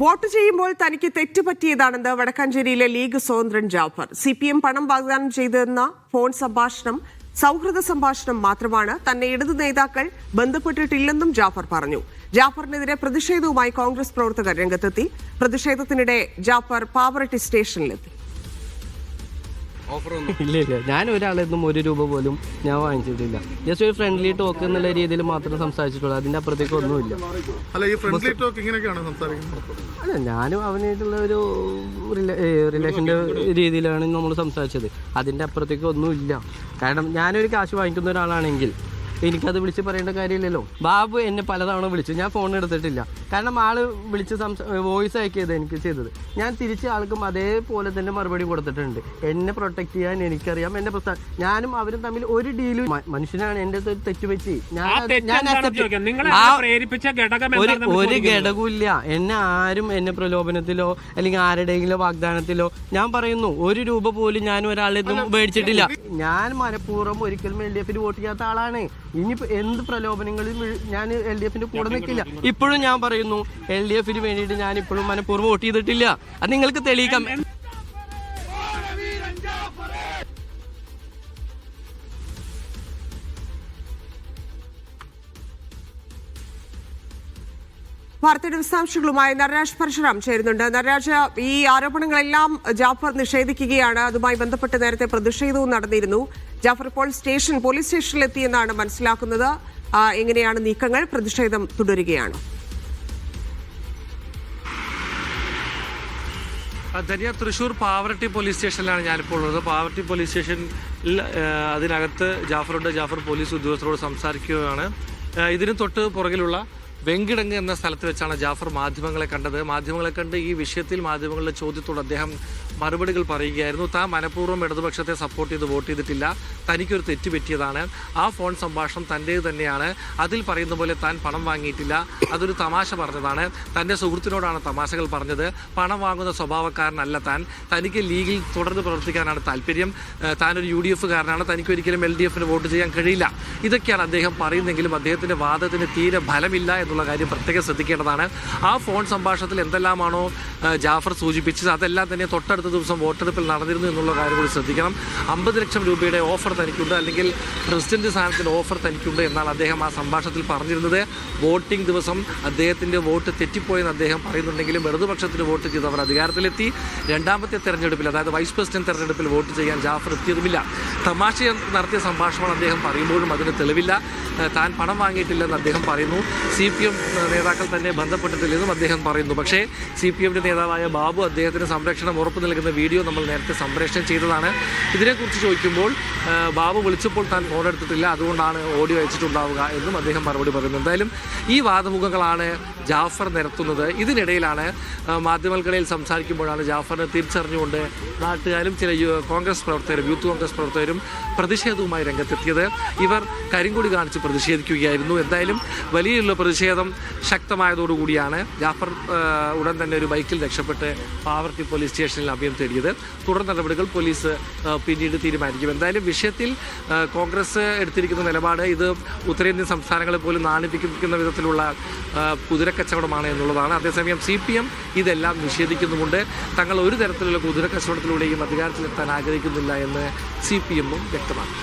Vote ചെയ്യുമ്പോൾ തനിക്ക് തെറ്റുപറ്റിയതാണെന്ന് വടക്കാഞ്ചേരിയിലെ league സ്വതന്ത്രൻ Jafar. CPM പണം വാഗ്ദാനം ചെയ്തെന്ന ഫോൺ സംഭാഷണം സൗഹൃദ സംഭാഷണം മാത്രമാണ്. തന്നെ ഇടതു നേതാക്കൾ ബന്ധപ്പെട്ടിട്ടില്ലെന്നും ജാഫർ പറഞ്ഞു. ജാഫറിനെതിരെ പ്രതിഷേധവുമായി കോൺഗ്രസ് പ്രവർത്തകർ രംഗത്തെത്തി. പ്രതിഷേധത്തിനിടെ ജാഫർ പാവറട്ടി സ്റ്റേഷനിലെത്തി. ഇല്ല, ഞാൻ ഒരാളെന്നും ₹1 പോലും ഞാൻ വാങ്ങിച്ചിട്ടില്ല. ജസ്റ്റ് ഒരു ഫ്രണ്ട്ലി ടോക്ക് എന്നുള്ള രീതിയിൽ മാത്രം സംസാരിച്ചിട്ടുള്ളൂ. അതിന്റെ അപ്പുറത്തേക്ക് ഒന്നുമില്ല. അല്ല, ഞാനും അവനായിട്ടുള്ള ഒരു റിലേഷന്റെ രീതിയിലാണ് നമ്മൾ സംസാരിച്ചത്. അതിന്റെ അപ്പുറത്തേക്ക് ഒന്നുമില്ല. കാരണം ഞാനൊരു കാശ് വാങ്ങിക്കുന്ന ഒരാളാണെങ്കിൽ എനിക്കത് വിളിച്ച് പറയേണ്ട കാര്യമില്ലല്ലോ. ബാബു എന്നെ പലതവണ വിളിച്ചു, ഞാൻ ഫോൺ എടുത്തിട്ടില്ല. കാരണം ആള് വിളിച്ച് വോയിസ് അയക്കിയത് എനിക്ക് ചെയ്തത്. ഞാൻ തിരിച്ച് ആൾക്കും അതേപോലെ തന്നെ മറുപടി കൊടുത്തിട്ടുണ്ട്. എന്നെ പ്രൊട്ടക്ട് ചെയ്യാൻ എനിക്കറിയാം. എന്റെ ഞാനും അവരും തമ്മിൽ ഒരു ഡീലും മനുഷ്യനാണ്. എന്റെ തെറ്റുപറ്റി ഒരു ഘടകമില്ല. എന്നെ ആരും എന്നെ പ്രലോഭനത്തിലോ അല്ലെങ്കിൽ ആരുടെയെങ്കിലും വാഗ്ദാനത്തിലോ ഞാൻ പറയുന്നു ₹1 പോലും ഞാൻ ഒരാളെ മേടിച്ചിട്ടില്ല. ഞാൻ മനഃപൂർവ്വം ഒരിക്കലും LDF വോട്ട് ചെയ്യാത്ത ആളാണ്. ഇനിയിപ്പോ എന്ത് പ്രലോഭനങ്ങളിൽ ഞാൻ LDF കൂടെ നിൽക്കില്ല. ഇപ്പോഴും ഞാൻ പറയുന്നു, LDF വേണ്ടിയിട്ട് ഞാൻ ഇപ്പോഴും മനഃപൂർവ്വം വോട്ട് ചെയ്തിട്ടില്ല. അത് നിങ്ങൾക്ക് തെളിയിക്കാം. വാർത്തയുടെ വിശദാംശങ്ങളുമായി നരരാജ് പരശുറാം ചേരുന്നുണ്ട്. നരരാജ്, ഈ ആരോപണങ്ങളെല്ലാം ജാഫർ നിഷേധിക്കുകയാണ്. അതുമായി ബന്ധപ്പെട്ട് നേരത്തെ പ്രതിഷേധവും നടന്നിരുന്നു. ജാഫർ ഇപ്പോൾ പോലീസ് സ്റ്റേഷനിലെത്തിയെന്നാണ് മനസ്സിലാക്കുന്നത്. എങ്ങനെയാണ് നീക്കങ്ങൾ? പ്രതിഷേധം തുടരുകയാണ്. ധന്യ, തൃശ്ശൂർ പാവറട്ടി പോലീസ് സ്റ്റേഷനിലാണ് ഞാനിപ്പോൾ ഉള്ളത്. പാവറട്ടി പോലീസ് സ്റ്റേഷനിൽ അതിനകത്ത് ജാഫറുണ്ട്. ജാഫർ പോലീസ് ഉദ്യോഗസ്ഥരോട് സംസാരിക്കുകയാണ്. ഇതിന് തൊട്ട് പുറകിലുള്ള വെങ്കിടങ്ങ് എന്ന സ്ഥലത്ത് വെച്ചാണ് ജാഫർ മാധ്യമങ്ങളെ കണ്ടത്. മാധ്യമങ്ങളെ കണ്ട് ഈ വിഷയത്തിൽ മാധ്യമങ്ങളുടെ ചോദ്യത്തോട് അദ്ദേഹം മറുപടികൾ പറയുകയായിരുന്നു. താൻ മനഃപൂർവ്വം ഇടതുപക്ഷത്തെ സപ്പോർട്ട് ചെയ്ത് വോട്ട് ചെയ്തിട്ടില്ല, തനിക്കൊരു തെറ്റ് പറ്റിയതാണ്, ആ ഫോൺ സംഭാഷണം തൻ്റേത് തന്നെയാണ്, അതിൽ പറയുന്ന പോലെ താൻ പണം വാങ്ങിയിട്ടില്ല, അതൊരു തമാശ പറഞ്ഞതാണ്, തൻ്റെ സുഹൃത്തിനോടാണ് തമാശകൾ പറഞ്ഞത്, പണം വാങ്ങുന്ന സ്വഭാവക്കാരനല്ല താൻ, തനിക്ക് ലീഗിൽ തുടർന്ന് പ്രവർത്തിക്കാനാണ് താല്പര്യം, താനൊരു UDF കാരനാണ്, തനിക്കൊരിക്കലും LDF വോട്ട് ചെയ്യാൻ കഴിയില്ല. ഇതൊക്കെയാണ് അദ്ദേഹം പറയുന്നെങ്കിലും അദ്ദേഹത്തിൻ്റെ വാദത്തിന് തീരെ ഫലമില്ല എന്നുള്ള കാര്യം പ്രത്യേകം ശ്രദ്ധിക്കേണ്ടതാണ്. ആ ഫോൺ സംഭാഷണത്തിൽ എന്തെല്ലാമാണോ ജാഫർ സൂചിപ്പിച്ചത് അതെല്ലാം തന്നെ തൊട്ടടുത്ത ദിവസം വോട്ടെടുപ്പിൽ നടന്നിരുന്നു എന്നുള്ള കാര്യം കൂടി ശ്രദ്ധിക്കണം. 50 ലക്ഷം രൂപയുടെ ഓഫർ തനിക്കുണ്ട്, അല്ലെങ്കിൽ പ്രസിഡന്റ് സ്ഥാനത്തിൻ്റെ ഓഫർ തനിക്കുണ്ട് എന്നാണ് അദ്ദേഹം ആ സംഭാഷണത്തിൽ പറഞ്ഞിരുന്നത്. വോട്ടിംഗ് ദിവസം അദ്ദേഹത്തിൻ്റെ വോട്ട് തെറ്റിപ്പോയെന്ന് അദ്ദേഹം പറയുന്നുണ്ടെങ്കിലും ഇടതുപക്ഷത്തിന് വോട്ട് ചെയ്തവർ അധികാരത്തിലെത്തി. രണ്ടാമത്തെ തെരഞ്ഞെടുപ്പിൽ, അതായത് വൈസ് പ്രസിഡന്റ് തെരഞ്ഞെടുപ്പിൽ വോട്ട് ചെയ്യാൻ ജാഫർ എത്തിയതുമില്ല. തമാശ നടത്തിയ സംഭാഷണം അദ്ദേഹം പറയുമ്പോഴും അതിന് തെളിവില്ല. താൻ പണം വാങ്ങിയിട്ടില്ലെന്ന് അദ്ദേഹം പറയുന്നു. CPM നേതാക്കൾ തന്നെ ബന്ധപ്പെട്ടിട്ടില്ലെന്നും അദ്ദേഹം പറയുന്നു. പക്ഷേ CPM നേതാവായ ബാബു അദ്ദേഹത്തിന് സംരക്ഷണം ഉറപ്പു നൽകുന്ന വീഡിയോ നമ്മൾ നേരത്തെ സംപ്രേഷണം ചെയ്തതാണ്. ഇതിനെക്കുറിച്ച് ചോദിക്കുമ്പോൾ ബാബു വിളിച്ചപ്പോൾ താൻ ഫോൺ എടുത്തിട്ടില്ല, അതുകൊണ്ടാണ് ഓഡിയോ അയച്ചിട്ടുണ്ടാവുക എന്നും അദ്ദേഹം മറുപടി പറയുന്നു. എന്തായാലും ഈ വാദമുഖങ്ങളാണ് ജാഫർ നിരത്തുന്നത്. ഇതിനിടയിലാണ് മാധ്യമങ്ങൾക്കിടയിൽ സംസാരിക്കുമ്പോഴാണ് ജാഫറിനെ തിരിച്ചറിഞ്ഞുകൊണ്ട് നാട്ടുകാരും ചില കോൺഗ്രസ് പ്രവർത്തകരും യൂത്ത് കോൺഗ്രസ് പ്രവർത്തകരും പ്രതിഷേധവുമായി രംഗത്തെത്തിയത്. ഇവർ കരിങ്കൊടി കാണിച്ച് പ്രതിഷേധിക്കുകയായിരുന്നു. എന്തായാലും വലിയുള്ള പ്രതിഷേധം ശക്തമായതോടുകൂടിയാണ് ജാഫർ ഉടൻ തന്നെ ഒരു ബൈക്കിൽ രക്ഷപ്പെട്ട് പാവറട്ടി പോലീസ് സ്റ്റേഷനിൽ അഭയം തേടിയത്. തുടർ നടപടികൾ പോലീസ് പിന്നീട് തീരുമാനിക്കും. എന്തായാലും വിഷയത്തിൽ കോൺഗ്രസ് എടുത്തിരിക്കുന്ന നിലപാട് ഇത് ഉത്തരേന്ത്യൻ സംസ്ഥാനങ്ങളെ പോലും നാണിപ്പിക്കുന്ന വിധത്തിലുള്ള കുതിരക്കച്ചവടമാണ് എന്നുള്ളതാണ്. അതേസമയം CPM ഇതെല്ലാം നിഷേധിക്കുന്നുമുണ്ട്. തങ്ങൾ ഒരു തരത്തിലുള്ള കുതിരക്കച്ചവടത്തിലൂടെയും അധികാരത്തിലെത്താൻ ആഗ്രഹിക്കുന്നില്ല എന്ന് CPM വ്യക്തമാക്കി.